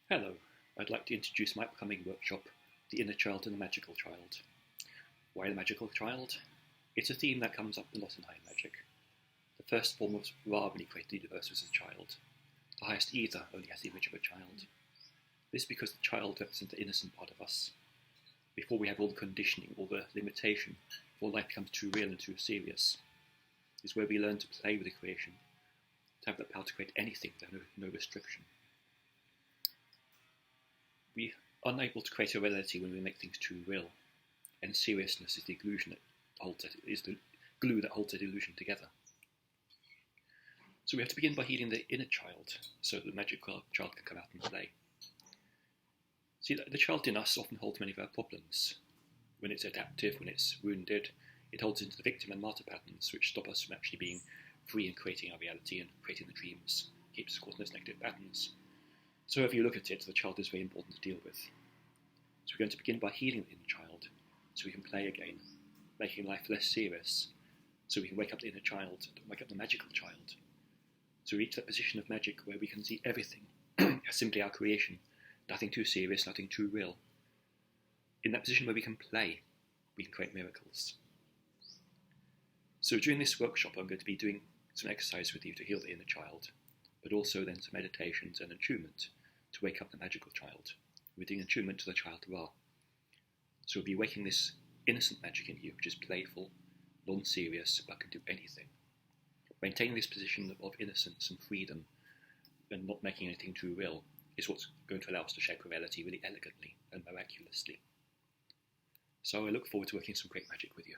Hello, I'd like to introduce my upcoming workshop, The Inner Child and the Magical Child. Why the Magical Child? It's a theme that comes up a lot in high magic. The first form of Ra when he created the universe was a child. The highest Ether only has the image of a child. This is because the child represents the innocent part of us. Before we have all the conditioning, all the limitation, before life becomes too real and too serious, is where we learn to play with the creation, to have the power to create anything without no restriction. We are unable to create a reality when we make things too real, and seriousness is the illusion that holds it, is the glue that holds that illusion together. So we have to begin by healing the inner child, so that the magical child can come out and play. See, the child in us often holds many of our problems. When it's adaptive, when it's wounded, it holds into the victim and martyr patterns, which stop us from actually being free and creating our reality and creating the dreams, keeps us caught in those negative patterns. So if you look at it, the child is very important to deal with. So we're going to begin by healing the inner child, so we can play again, making life less serious, so we can wake up the inner child, wake up the magical child, to reach that position of magic where we can see everything as simply our creation, nothing too serious, nothing too real. In that position where we can play, we can create miracles. So during this workshop, I'm going to be doing some exercise with you to heal the inner child, but also then some meditations and attunement to wake up the magical child. We're doing attunement to the child Ra. So we'll be waking this innocent magic in you, which is playful, non-serious, but can do anything. Maintaining this position of innocence and freedom and not making anything too real is what's going to allow us to shape reality really elegantly and miraculously. So I look forward to working some great magic with you.